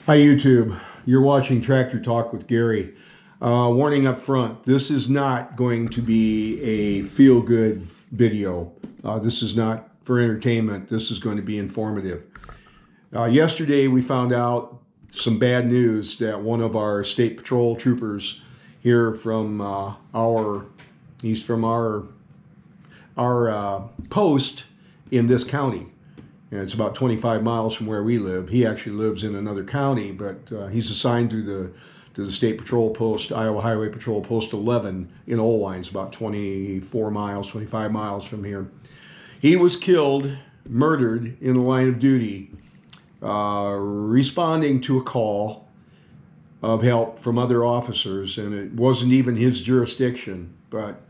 Hi YouTube, you're watching Tractor Talk with Gary. Warning up front, this is not going to be a feel-good video. This is not for entertainment, this is going to be informative. Yesterday we found out some bad news that one of our State Patrol troopers here from he's from our post in this county. And it's about 25 miles from where we live. He actually lives in another county, but he's assigned to the State Patrol Post, Iowa Highway Patrol Post 11 in Oelweins, about 24 miles, 25 miles from here. He was killed, murdered in the line of duty, responding to a call of help from other officers, and it wasn't even his jurisdiction.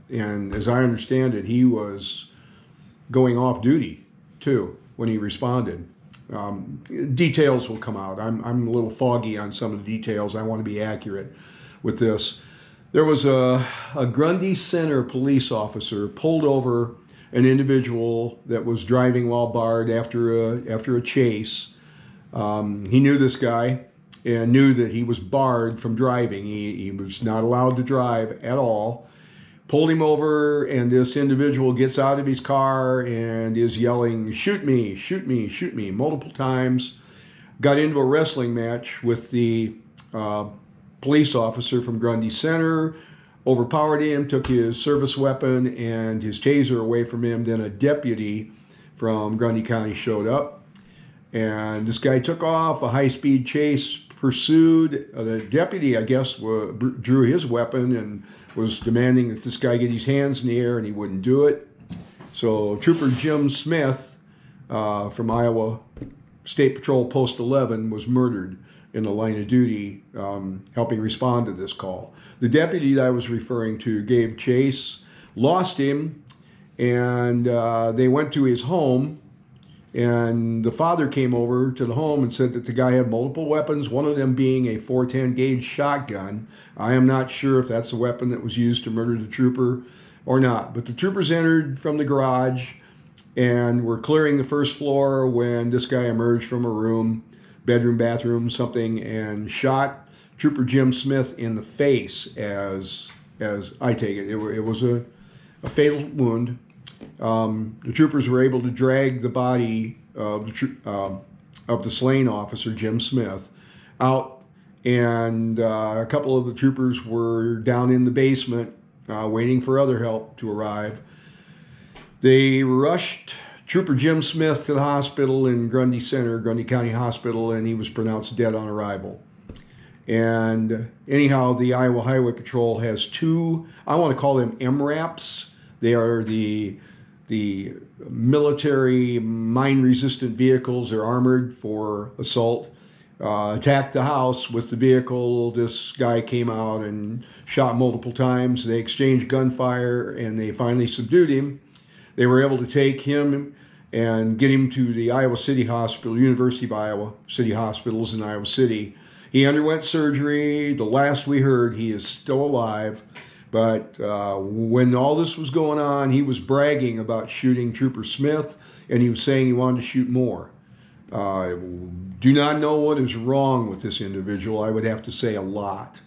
And as I understand it, he was going off duty too when he responded. Details will come out. I'm a little foggy on some of the details. I want to be accurate with this. There was a Grundy Center police officer pulled over an individual that was driving while barred after a chase. He knew this guy and knew that he was barred from driving. He was not allowed to drive at all. Pulled him over, and this individual gets out of his car and is yelling, "Shoot me, shoot me, shoot me," multiple times. Got into a wrestling match with the police officer from Grundy Center, overpowered him, took his service weapon and his taser away from him. Then a deputy from Grundy County showed up, and this guy took off. A high-speed chase pursued. The deputy, I guess, drew his weapon and was demanding that this guy get his hands in the air, and he wouldn't do it. So Trooper Jim Smith from Iowa State Patrol Post 11 was murdered in the line of duty, helping respond to this call. The deputy that I was referring to gave chase, lost him, and they went to his home. And the father came over to the home and said that the guy had multiple weapons, one of them being a .410 gauge shotgun. I am not sure if that's the weapon that was used to murder the trooper or not. But the troopers entered from the garage and were clearing the first floor when this guy emerged from a room, bedroom, bathroom, something, and shot Trooper Jim Smith in the face, as I take it. It was a fatal wound. The troopers were able to drag the body of the slain officer, Jim Smith, out, and a couple of the troopers were down in the basement waiting for other help to arrive. They rushed Trooper Jim Smith to the hospital in Grundy Center, Grundy County Hospital, and he was pronounced dead on arrival. And anyhow, the Iowa Highway Patrol has two, I want to call them MRAPs. They are the military mine-resistant vehicles. They're armored for assault. Attacked the house with the vehicle. This guy came out and shot multiple times. They exchanged gunfire, and they finally subdued him. They were able to take him and get him to the Iowa City Hospital, University of Iowa City Hospitals in Iowa City. He underwent surgery. The last we heard, he is still alive. But when all this was going on, he was bragging about shooting Trooper Smith, and he was saying he wanted to shoot more. Do not know what is wrong with this individual. I would have to say a lot.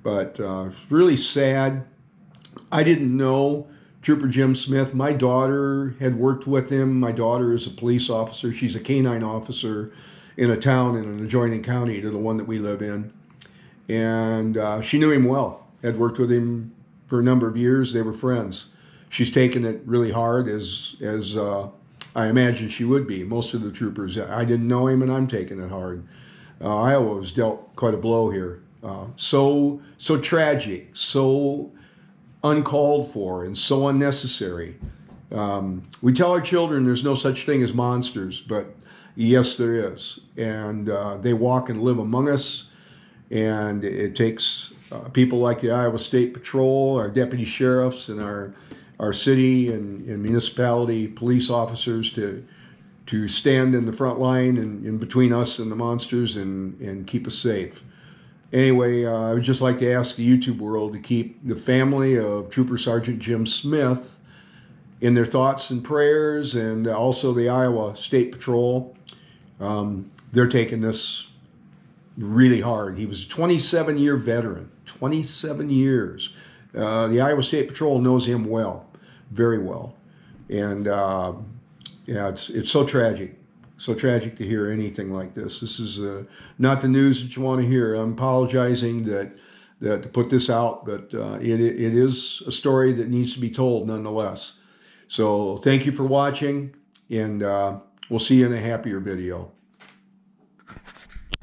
But it's really sad. I didn't know Trooper Jim Smith. My daughter had worked with him. My daughter is a police officer. She's a canine officer in a town in an adjoining county to the one that we live in. And she knew him well, had worked with him for a number of years. They were friends. She's taken it really hard, as I imagine she would be. Most of the troopers, I didn't know him, and I'm taking it hard. Iowa was dealt quite a blow here. So tragic, so uncalled for, and so unnecessary. We tell our children there's no such thing as monsters, but yes, there is. And they walk and live among us, and it takes people like the Iowa State Patrol, our deputy sheriffs, and our city and municipality police officers to stand in the front line and in between us and the monsters and keep us safe. Anyway, I would just like to ask the YouTube world to keep the family of Trooper Sergeant Jim Smith in their thoughts and prayers, and also the Iowa State Patrol. They're taking this really hard. He was a 27-year veteran, 27 years. The Iowa State Patrol knows him well, very well. And yeah, it's so tragic. So tragic to hear anything like this. This is not the news that you want to hear. I'm apologizing that to put this out, but it is a story that needs to be told nonetheless. So thank you for watching, and we'll see you in a happier video.